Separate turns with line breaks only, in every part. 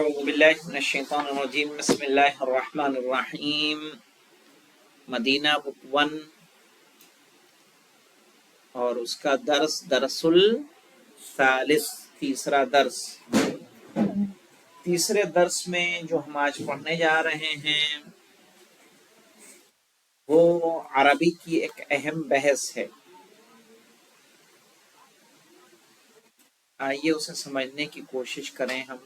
اعوذ باللہ من الشیطان الرجیم بسم اللہ الرحمن الرحیم مدینہ بک 1 اور اس کا درس الثالث تیسرا درس۔ تیسرے درس میں جو ہم آج پڑھنے جا رہے ہیں وہ عربی کی ایک اہم بحث ہے۔ آئیے اسے سمجھنے کی کوشش کریں ہم۔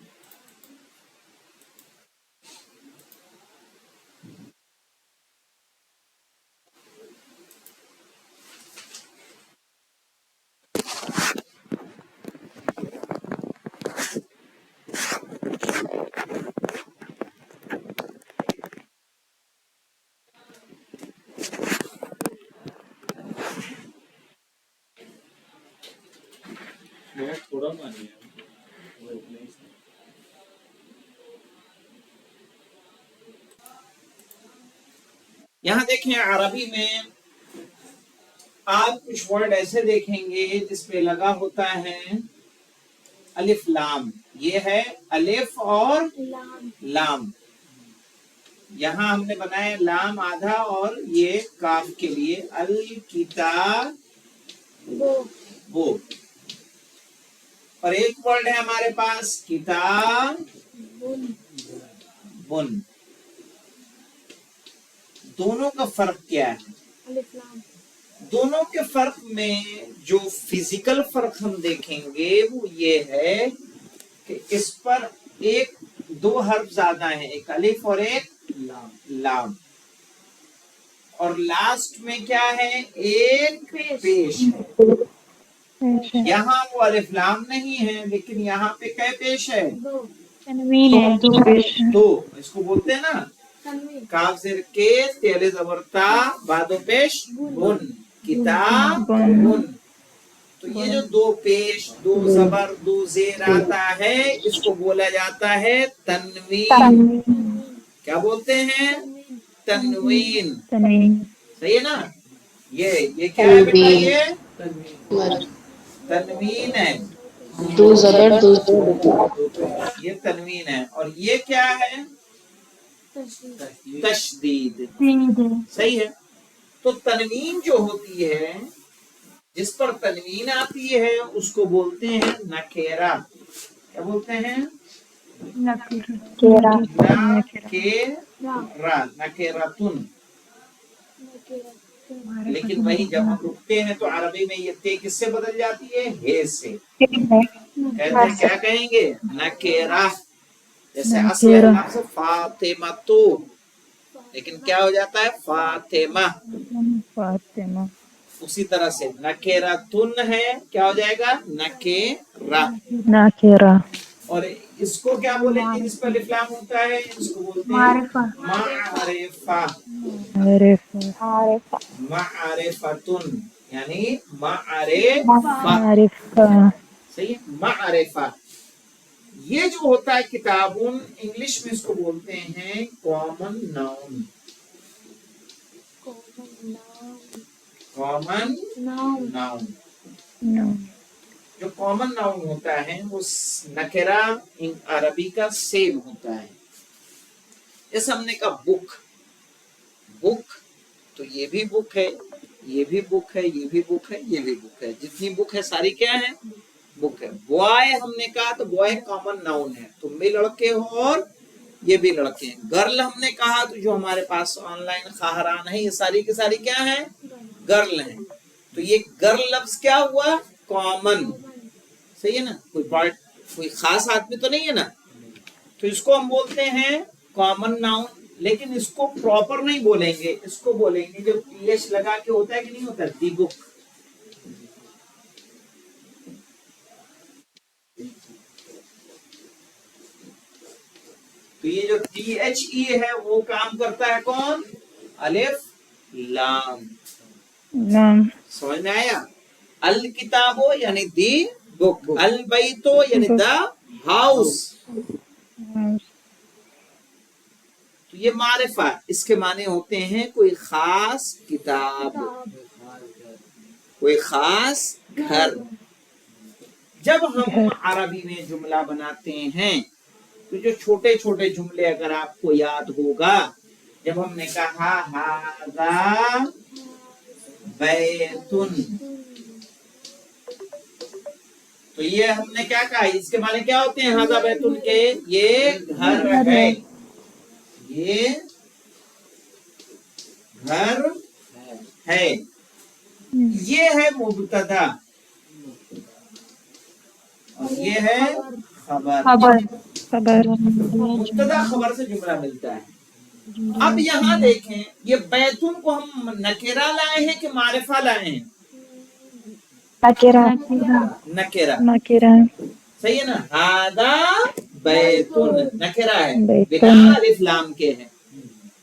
یہاں دیکھیں عربی میں آپ کچھ ورڈ ایسے دیکھیں گے جس پہ لگا ہوتا ہے الف لام۔ یہ ہے الف اور لام۔ یہاں ہم نے بنایا لام آدھا اور یہ کاف کے لیے الکتاب وہ۔ اور ایک ورڈ ہے ہمارے پاس کتاب بن۔ دونوں کا فرق کیا ہے؟ دونوں کے فرق میں جو فزیکل فرق ہم دیکھیں گے وہ یہ ہے کہ اس پر دو حرف زیادہ ہیں، ایک الف اور ایک لام۔ اور لاسٹ میں کیا ہے؟ ایک پیش ہے۔ یہاں وہ الف لام نہیں ہے لیکن یہاں پہ کیا پیش ہے؟ دو۔ اس کو بولتے ہیں نا کاف زیر کے تیل زبر تا بادو پیش بن، کتاب بن۔ تو یہ جو دو پیش، دو زبر، دو زیر آتا ہے اس کو بولا جاتا ہے تنوین۔ کیا بولتے ہیں؟ تنوین۔ صحیح ہے نا؟ یہ کیا ہے بیٹا؟ یہ تنوین ہے،
دو زبر دو
یہ تنوین ہے۔ اور یہ کیا ہے؟ تشدید۔ صحیح ہے۔ تو تنوین جو ہوتی ہے، جس پر تنوین آتی ہے اس کو بولتے ہیں نکیرہ۔ کیا بولتے ہیں؟ نکیرہ، نکیرتن۔ لیکن وہی جب ہم رکتے ہیں تو عربی میں یہ تے کس سے بدل جاتی ہے؟ ہے سے۔ کہتے ہیں کیا کہیں گے؟ نکیرہ۔ جیسے اصل لفظ فاطمہ، لیکن کیا ہو جاتا ہے؟ فاطمہ۔ اسی طرح سے نکیرتن ہے، کیا ہو جائے گا؟ نکیرہ۔ اور اس کو کیا بولیں گے جس پر الف لام ہوتا ہے؟ اس کو بولتے ہیں معرفہ۔ معرفتن یعنی معرفہ۔ صحیح، معرفہ۔ یہ جو ہوتا ہے کتابن، انگلش میں اس کو بولتے ہیں کامن ناؤن۔ Common noun. جو کامن ناؤن ہوتا ہے وہ نکرہ عربی کا سیم ہوتا ہے۔ جیسے ہم نے کہا بک، بک تو یہ بھی بک ہے، یہ بھی بک ہے، یہ بھی بک ہے، یہ بھی بک ہے۔ جتنی بک ہے ساری کیا ہے؟ بک ہے۔ بوائے ہم نے کہا تو بوائے کامن ناؤن ہے، تم بھی لڑکے ہو اور یہ بھی لڑکے ہیں۔ گرل ہم نے کہا تو جو ہمارے پاس آن لائن خواہران ہے یہ ساری کی ساری کیا ہیں؟ گرل ہیں۔ تو یہ گرل لفظ کیا ہوا؟ کامن۔ صحیح ہے نا؟ کوئی خاص آدمی تو نہیں ہے نا؟ تو اس کو ہم بولتے ہیں کامن ناؤن۔ لیکن اس کو پراپر نہیں بولیں گے، اس کو بولیں گے جو پی ایچ لگا کے ہوتا ہے کہ نہیں ہوتا، دی بک۔ تو یہ جو ٹی ایچ ای ہے وہ کام کرتا ہے کون؟ الف لام۔ سمجھ میں آیا؟ الکتابو یعنی دی بک، البیتو یعنی دا ہاؤس۔ تو یہ معرفہ، اس کے معنی ہوتے ہیں کوئی خاص کتاب، کوئی خاص گھر۔ جب ہم عربی میں جملہ بناتے ہیں تو جو چھوٹے چھوٹے جملے اگر آپ کو یاد ہوگا، جب ہم نے کہا ہاذا بیتن، تو یہ ہم نے کیا کہا، اس کے معنی کیا ہوتے ہیں ہاذا بیتن کے؟ یہ گھر ہے، یہ گھر ہے، یہ ہے مبتدا اور یہ ہے خبر، مبتدا خبر سے جملہ ملتا ہے۔ اب یہاں دیکھیں، یہ بیتن کو ہم نکرہ لائے ہیں کہ معرفہ لائے ہیں؟ نکرہ، صحیح ہے نا، ہاذا بیتن نکرہ ہے، بنا الف لام کے ہے،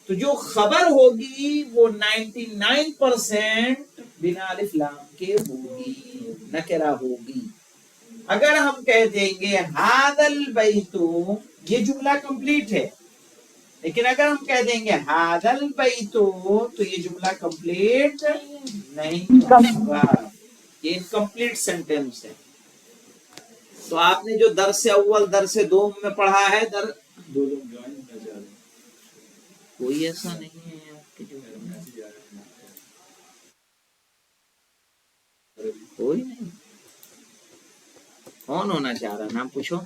تو جو خبر ہوگی وہ 99% بنا الف لام کے ہوگی، نکرہ ہوگی۔ اگر ہم کہہ دیں گے ہاذا البیت، یہ جملہ کمپلیٹ ہے، لیکن اگر ہم کہہ دیں گے ہاذا البیت تو یہ جملہ کمپلیٹ نہیں ہوگا، یہ انکمپلیٹ سینٹینس ہے۔ تو آپ نے جو درس اول درس دوم میں پڑھا ہے، دو لوگ جوائن ہونا چاہ رہے ہیں، کوئی ایسا نہیں ہے آپ کے جو کوئی نہیں، کون ہونا چاہ رہا، نام پوچھو۔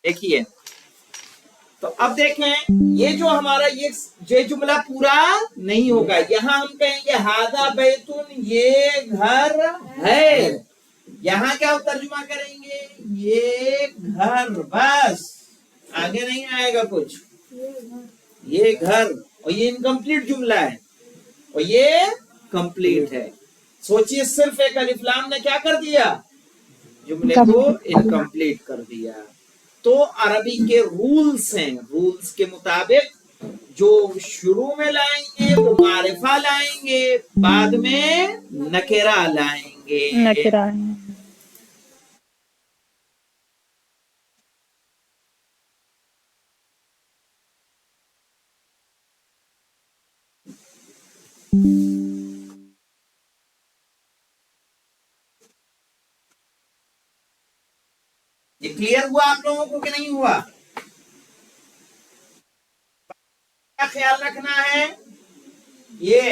دیکھیے، تو اب دیکھیں، یہ جو ہمارا یہ جملہ پورا نہیں ہوگا، یہاں ہم کہیں گے ہاذا بیتن، یہ گھر ہے، یہاں کیا ترجمہ کریں گے، یہ گھر، بس آگے نہیں آئے گا کچھ، یہ گھر، اور یہ انکمپلیٹ جملہ ہے اور یہ کمپلیٹ ہے۔ سوچئے، صرف ایک الف لام نے کیا کر دیا، جملے کو انکمپلیٹ کر دیا۔ تو عربی کے رولز ہیں، رولز کے مطابق جو شروع میں لائیں گے وہ معرفہ لائیں گے، بعد میں نکرہ لائیں گے۔ یہ کلیئر ہوا آپ لوگوں کو کہ نہیں ہوا؟ کیا خیال رکھنا ہے، یہ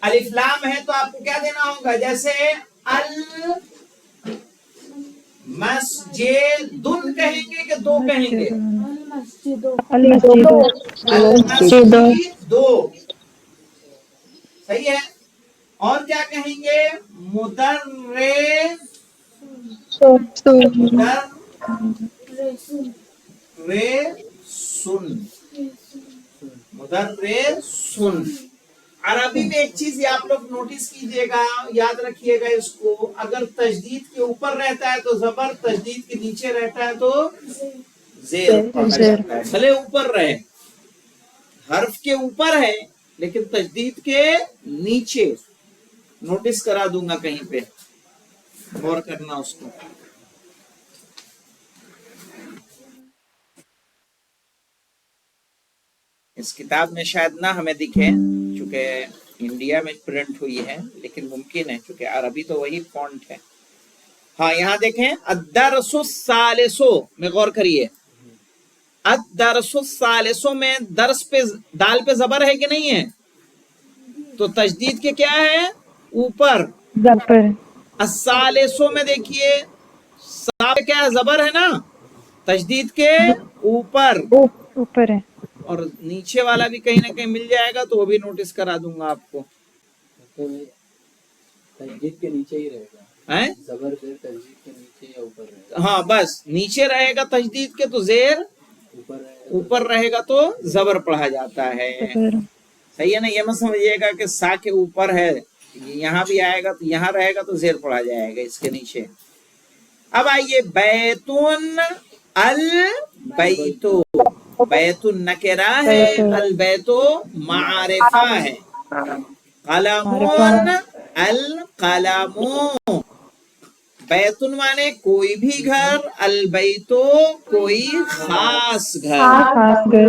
الف لام ہے تو آپ کو کیا دینا ہوگا، جیسے المسجدن کہیں گے کہ دو کہیں گے، المسجد دو، صحیح ہے، اور کیا کہیں گے، مدرسن۔ عربی میں ایک چیز آپ لوگ نوٹس کیجئے گا، یاد رکھیے گا اس کو، اگر تشدید کے اوپر رہتا ہے تو زبر، تشدید کے نیچے رہتا ہے تو زیر پڑھا جاتا ہے، بھلے اوپر رہے، حرف کے اوپر ہے لیکن تشدید کے نیچے، نوٹس کرا دوں گا کہیں پہ، غور کرنا اس کو۔ اس کتاب میں شاید نہ ہمیں دکھے چونکہ انڈیا میں پرنٹ ہوئی ہے، لیکن ممکن ہے چونکہ عربی تو وہی فونٹ ہے۔ ہاں یہاں دیکھیں، الدرس الثالث میں غور کریے، الدرس الثالث میں درس پہ دال پہ زبر ہے کہ نہیں ہے، تو تشدید کے کیا ہے، اوپر، الثالث میں دیکھیے صاف کیا ہے، زبر ہے نا، تشدید کے اوپر ہے، اور نیچے والا بھی کہیں نہ کہیں مل جائے گا تو وہ بھی نوٹس کرا دوں گا آپ کو،
تشدید کے نیچے ہی رہے گا، زبر زیر تشدید کے نیچے یا اوپر رہے گا،
ہاں بس نیچے رہے گا تشدید کے تو زیر اوپر رہے گا تو زبر پڑھا جاتا ہے، صحیح ہے نا، یہ مت سمجھیے گا کہ سا کے اوپر ہے، یہاں بھی آئے گا تو یہاں رہے گا تو زیر پڑھا جائے گا اس کے نیچے۔ اب آئیے بیتن، البیتو، بیتن نکرہ ہے، البیتو معرفہ ہے، قلمون، القلمو، بیتن مانے کوئی بھی گھر، البیتو کوئی خاص گھر،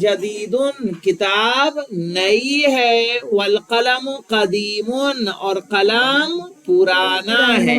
جدید، کتاب نئی ہے، والقلم قدیم، اور قلم پرانا ہے،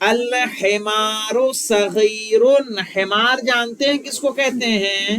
الحمار صغیر، حمار جانتے ہیں کس کو کہتے ہیں؟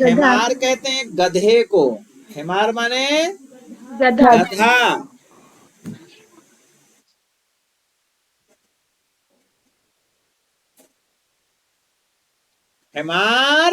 حمار کہتے ہیں گدھے کو، حمار مانے گدھا، حمار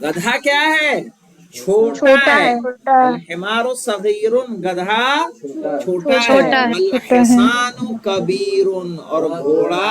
گدھا کیا ہے؟ چھوٹا ہے، الحمار صغیر، گدھا چھوٹا ہے،
چھوٹا ہے،
والحصان کبیر، اور گھوڑا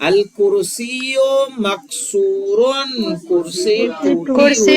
الکرسی مکسور، کرسی
کرسی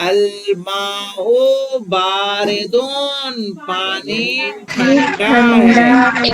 الماء بارد، پانی ٹھنڈا ہے،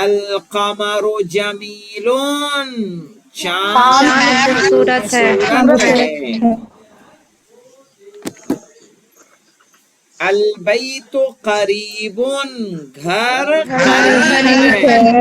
القمر جمیل،
چاند
چاند
خوبصورت ہے،
خوبصورت ہے، البیت قریب، گھر قریب ہے،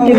دور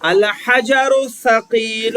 الحجر ثقیل،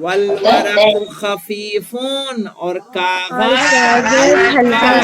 والورق خفیف، اور کاغذ ہلکا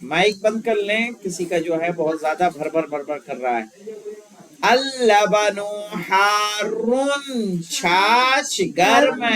مائک بند کر لیں، کسی کا جو ہے بہت زیادہ بھر بھر کر رہا ہے۔ اللبن حار، چھاچھ گرم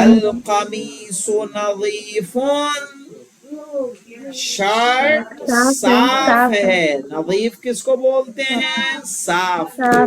القمیص نظیف، شرٹ صاف ہے، نظیف کس کو بولتے ہیں؟ صاف کو۔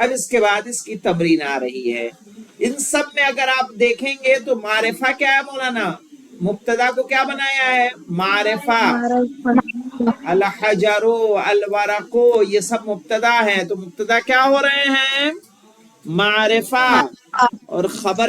اب اس کے بعد اس کی تمرین آ رہی ہے، ان سب میں اگر آپ دیکھیں گے تو معرفہ کیا ہے مولانا؟ مبتدا کو کیا بنایا ہے؟ معرفہ، الحجر، الورق، یہ سب مبتدا ہے، تو مبتدا کیا ہو رہے ہیں؟ معرفہ، اور خبر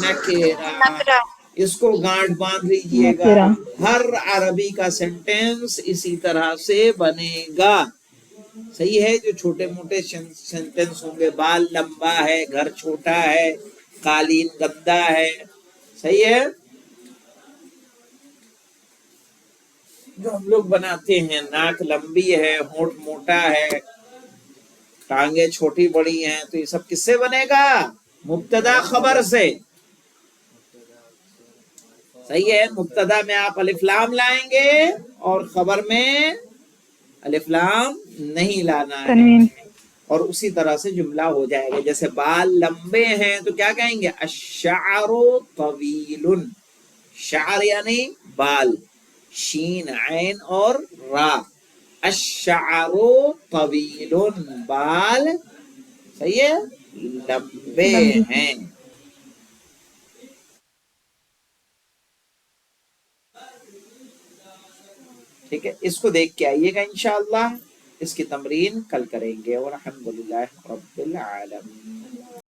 نکرہ۔ اس کو گانٹ باندھ لیجئے گا،
نکرہ
ہر عربی کا سینٹینس اسی طرح سے بنے گا، صحیح ہے؟ جو چھوٹے موٹے سینٹینس ہوں گے، بال لمبا ہے، گھر چھوٹا ہے، قالین گندا ہے، صحیح ہے؟ جو ہم لوگ بناتے ہیں، ناک لمبی ہے، ہونٹ موٹا ہے، ٹانگیں چھوٹی بڑی ہیں، تو یہ سب کس سے بنے گا؟ مبتدا خبر سے، صحیح ہے؟ مبتدا میں آپ الف لام لائیں گے، اور خبر میں الف لام نہیں لانا ہے،
تنوین
اور اسی طرح سے جملہ ہو جائے گا۔ جیسے بال لمبے ہیں تو کیا کہیں گے؟ الشعر طویل، شعر یعنی بال، شین عین اور را، الشعر طویل، بال صحیح ہے لمبے
لمبی
ہیں۔ ٹھیک ہے، اس کو دیکھ کے آئیے گا انشاءاللہ، اس کی تمرین کل کریں گے، والحمدللہ رب العالمین۔